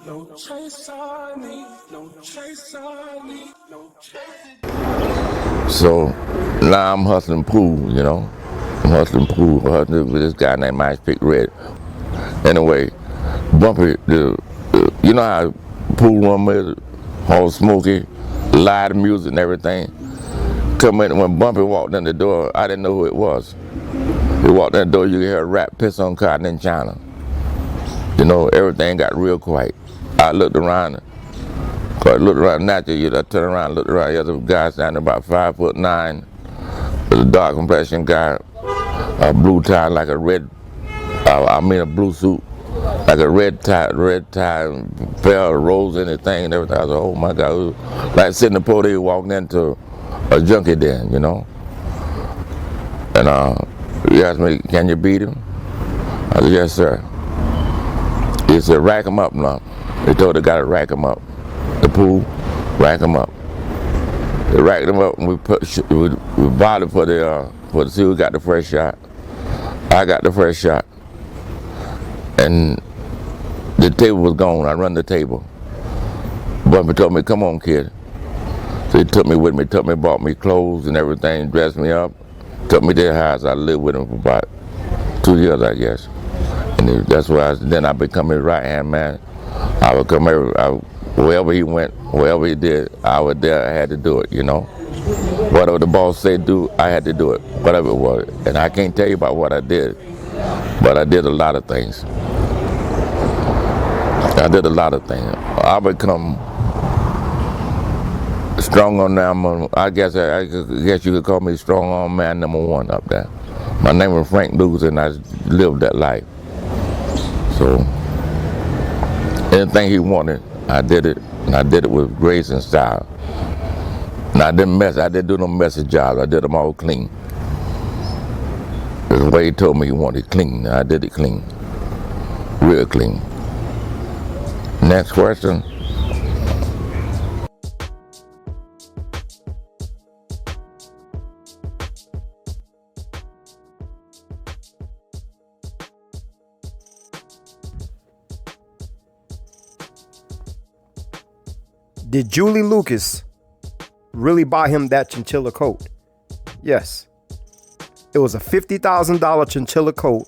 No chase on me, no chase on me, no chase. So now I'm hustling pool, you know. I'm hustling pool, hustling with this guy named Ice Pick Red. Anyway, Bumpy, you know how pool room is, all smoky, loud music and everything. Come in, when Bumpy walked in the door, I didn't know who it was. He walked in the door, you could hear a rap, piss on cotton in China. You know, everything got real quiet. I looked around, naturally, I turned around, looked around, the other guy standing about 5'9", with a dark complexion guy, a blue tie like a red, a blue suit, like a red tie, fell, rose anything and everything. I was like, oh my God, like sitting in the podium walking into a junkie den, you know. And he asked me, can you beat him? I said, yes, sir. He said, rack him up now. He told the guy to rack him up. The pool, rack him up. They racked him up and we bought for the see who got the first shot. I got the first shot. And the table was gone. I run the table. Bumpy told me, come on, kid. So he took me with me, bought me clothes and everything, dressed me up, took me to the house. I lived with him for about 2 years, I guess. And that's why then I become his right-hand man. I would come wherever he went, wherever he did, I was there, I had to do it, you know. Whatever the boss said do, I had to do it, whatever it was. And I can't tell you about what I did, but I did a lot of things. I become strong on them. I guess you could call me strong arm man #1 up there. My name was Frank Lewis, and I lived that life. So anything he wanted, I did it, and I did it with grace and style. And I didn't do no messy jobs. I did them all clean. The way he told me he wanted it clean, I did it clean, real clean. Next question. Did Julie Lucas really buy him that chinchilla coat? Yes. It was a $50,000 chinchilla coat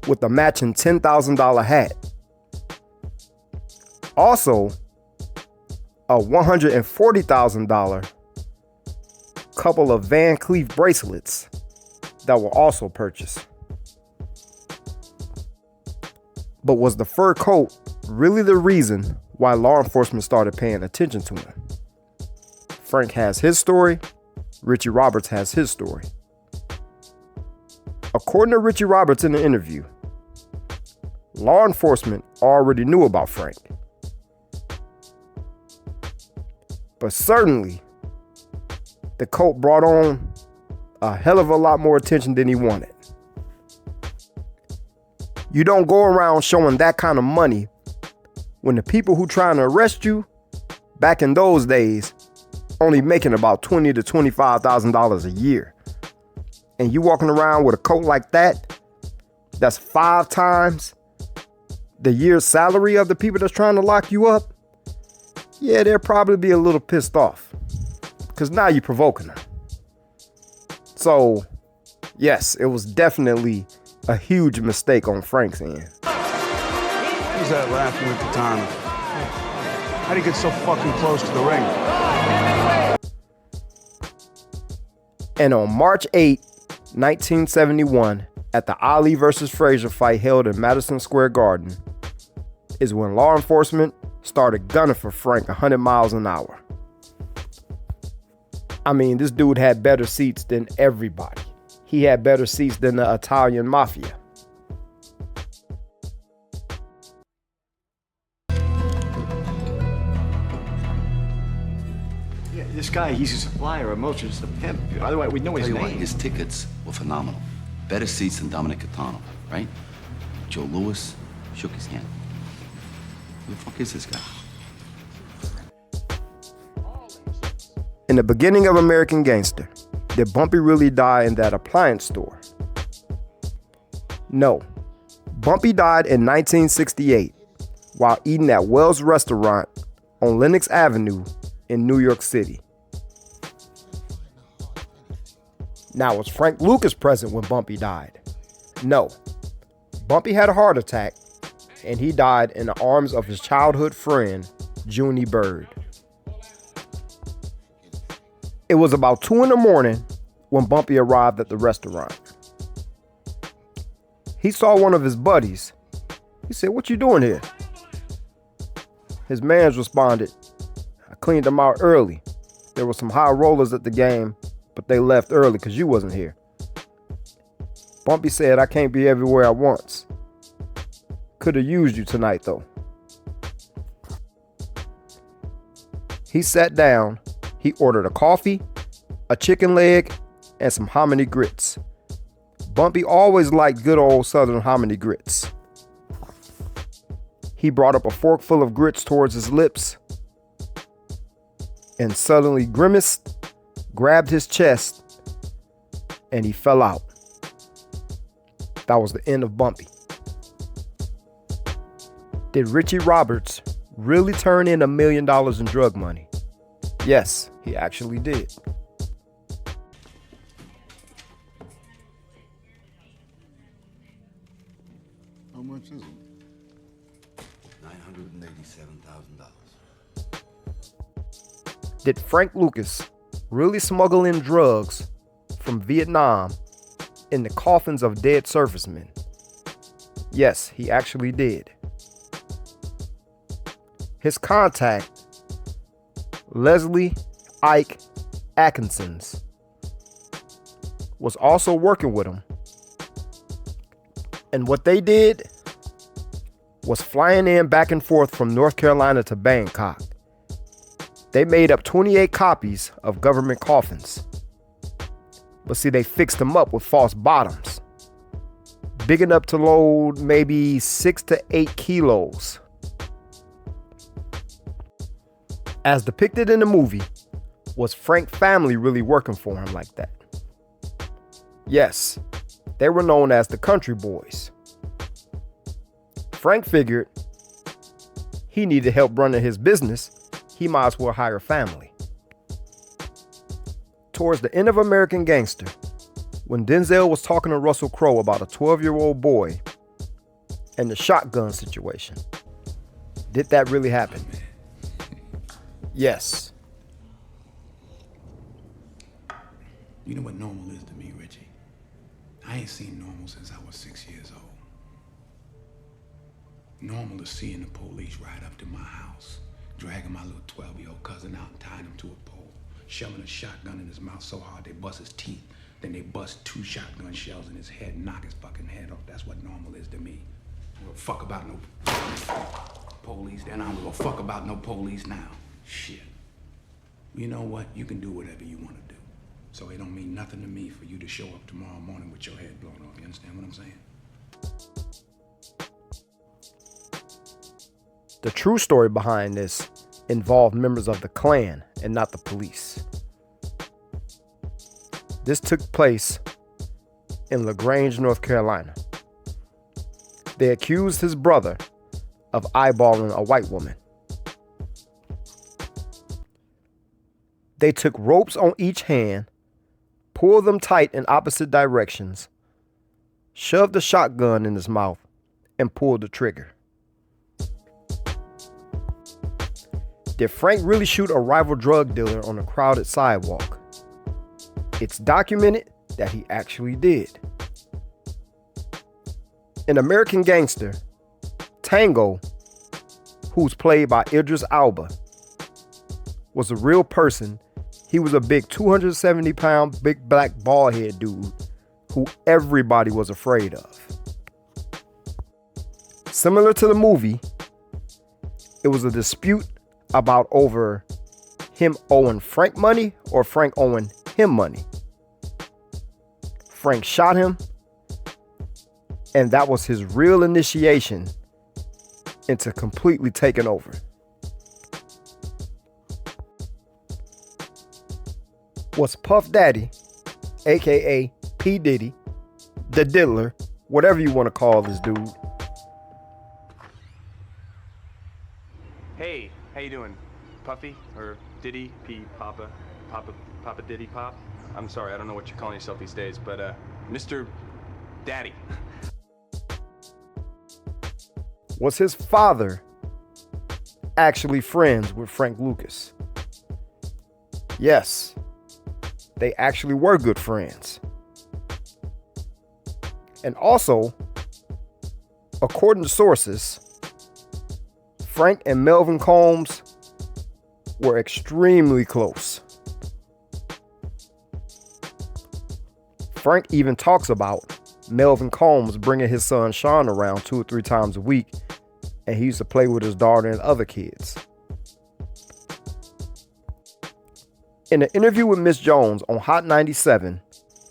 with a matching $10,000 hat. Also, a $140,000 couple of Van Cleef bracelets that were also purchased. But was the fur coat really the reason why law enforcement started paying attention to him? Frank has his story. Richie Roberts has his story. According to Richie Roberts in the interview, law enforcement already knew about Frank. But certainly, the coat brought on a hell of a lot more attention than he wanted. You don't go around showing that kind of money when the people who trying to arrest you back in those days only making about $20,000 to $25,000 a year. And you walking around with a coat like that, that's 5 times the year's salary of the people that's trying to lock you up. Yeah, they'll probably be a little pissed off because now you're provoking them. So, yes, it was definitely a huge mistake on Frank's end. Who's that laughing at the time? How'd he get so fucking close to the ring? And on March 8, 1971, at the Ali versus Frasier fight held in Madison Square Garden, is when law enforcement started gunning for Frank 100 miles an hour. I mean, this dude had better seats than everybody. He had better seats than the Italian Mafia. Yeah, this guy, he's a supplier of most, just a pimp. Otherwise, we'd know his name. His tickets were phenomenal. Better seats than Dominic Catano, right? Joe Louis shook his hand. Who the fuck is this guy? In the beginning of American Gangster, did Bumpy really die in that appliance store? No. Bumpy died in 1968 while eating at Wells Restaurant on Lenox Avenue in New York City. Now, was Frank Lucas present when Bumpy died? No. Bumpy had a heart attack, and he died in the arms of his childhood friend, Junie Bird. It was about 2 a.m. when Bumpy arrived at the restaurant. He saw one of his buddies. He said, "What you doing here?" His mans responded, "I cleaned them out early. There were some high rollers at the game, but they left early because you wasn't here." Bumpy said, "I can't be everywhere at once. Could have used you tonight, though." He sat down. He ordered a coffee, a chicken leg, and some hominy grits. Bumpy always liked good old Southern hominy grits. He brought up a fork full of grits towards his lips and suddenly grimaced, grabbed his chest, and he fell out. That was the end of Bumpy. Did Richie Roberts really turn in $1 million in drug money? Yes, he actually did. How much is it? $987,000. Did Frank Lucas really smuggle in drugs from Vietnam in the coffins of dead servicemen? Yes, he actually did. His contact, Leslie Ike Atkinsons, was also working with him. And what they did was flying in back and forth from North Carolina to Bangkok. They made up 28 copies of government coffins. But see, they fixed them up with false bottoms, big enough to load maybe 6 to 8 kilos. As depicted in the movie, was Frank's family really working for him like that? Yes, they were known as the Country Boys. Frank figured he needed help running his business. He might as well hire family. Towards the end of American Gangster, when Denzel was talking to Russell Crowe about a 12-year-old boy and the shotgun situation, did that really happen? Yes. You know what normal is to me, Richie? I ain't seen normal since I was 6 years old. Normal is seeing the police ride up to my house, dragging my little 12-year-old cousin out and tying him to a pole, shoving a shotgun in his mouth so hard they bust his teeth. Then they bust 2 shotgun shells in his head and knock his fucking head off. That's what normal is to me. I don't give a fuck about no police then. I don't give a fuck about no police now. Shit. You know what? You can do whatever you want to do. So it don't mean nothing to me for you to show up tomorrow morning with your head blown off. You understand what I'm saying? The true story behind this involved members of the Klan and not the police. This took place in LaGrange, North Carolina. They accused his brother of eyeballing a white woman. They took ropes on each hand, pulled them tight in opposite directions, shoved a shotgun in his mouth, and pulled the trigger. Did Frank really shoot a rival drug dealer on a crowded sidewalk? It's documented that he actually did. In American Gangster, Tango, who's played by Idris Elba, was a real person. He was a big 270-pound, big black bald-head dude who everybody was afraid of. Similar to the movie, it was a dispute about over him owing Frank money or Frank owing him money. Frank shot him, and that was his real initiation into completely taking over. Was Puff Daddy, aka P. Diddy, the diddler, whatever you want to call this dude, you doing? Puffy or Diddy? Papa Diddy Pop? I'm sorry, I don't know what you're calling yourself these days, but Mr. Daddy. Was his father actually friends with Frank Lucas? Yes, they actually were good friends. And also, according to sources, Frank and Melvin Combs were extremely close. Frank even talks about Melvin Combs bringing his son Sean around 2 or 3 times a week, and he used to play with his daughter and other kids. In an interview with Miss Jones on Hot 97,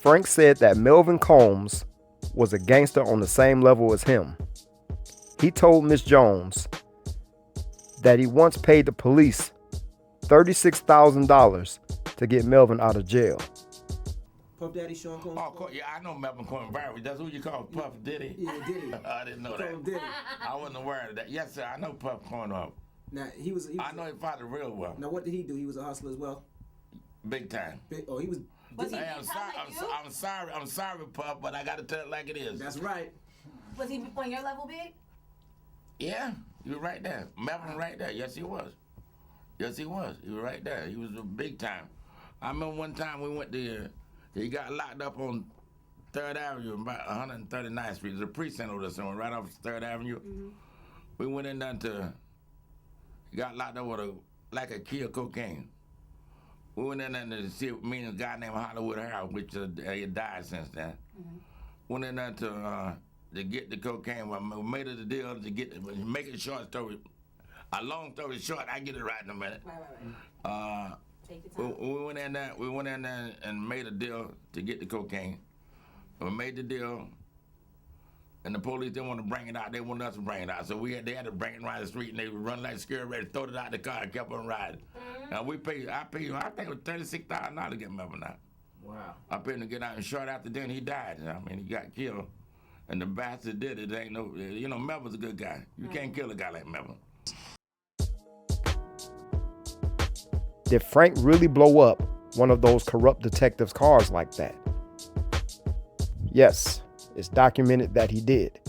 Frank said that Melvin Combs was a gangster on the same level as him. He told Miss Jones that he once paid the police $36,000 to get Melvin out of jail. Puff Daddy, Sean Combs. Oh, yeah, I know Melvin Combs. That's who you call Puff Diddy. Yeah, Diddy. I didn't know that. Diddy. I wasn't aware of that. Yes, sir, I know Puff Combs. Now he was I know his father real well. Now what did he do? He was a hustler as well. Big time. He was. Hey, I'm sorry, Puff, but I got to tell it like it is. That's right. Was he on your level big? Yeah, you were right there. Melvin right there. Yes, he was. Yes, he was. He was right there. He was a big time. I remember one time we went there. He got locked up on 3rd Avenue, about 139th Street. There's a precinct over there somewhere, right off 3rd Avenue. Mm-hmm. We went in there he got locked up with a kilo of cocaine. We went in there to see me and a guy named Hollywood Harold, which he died since then. Mm-hmm. Went in there to get the cocaine. We made it a deal to make it a short story. A long story short, I get it right in a minute. Right. Take your time. We went in there and made a deal to get the cocaine. We made the deal, and the police didn't want to bring it out. They wanted us to bring it out. So they had to bring it around the street, and they would run like scared ready, throw it out the car, and kept on riding. Mm-hmm. And I paid, I think it was $36,000 to get Melvin out. Wow. I paid him to get out, and short after then, he died. I mean, he got killed, and the bastard did it. Ain't no, Melvin's a good guy. You can't kill a guy like Melvin. Did Frank really blow up one of those corrupt detectives' cars like that? Yes, it's documented that he did.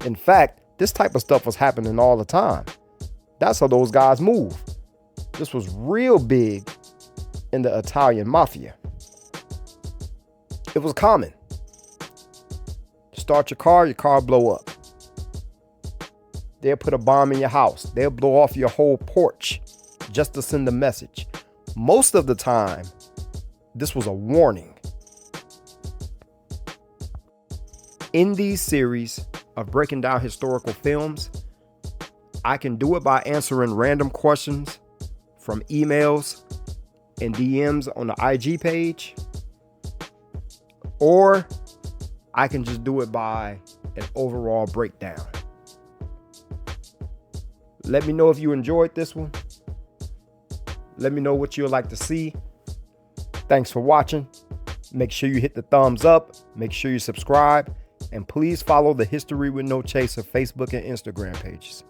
In fact, this type of stuff was happening all the time. That's how those guys move. This was real big in the Italian Mafia. It was common. Start your car blow up. They'll put a bomb in your house. They'll blow off your whole porch just to send a message. Most of the time, this was a warning. In these series of breaking down historical films, I can do it by answering random questions from emails and DMs on the IG page, or I can just do it by an overall breakdown. Let me know if you enjoyed this one. Let me know what you'd like to see. Thanks for watching. Make sure you hit the thumbs up. Make sure you subscribe. And please follow the History with No Chaser Facebook and Instagram pages.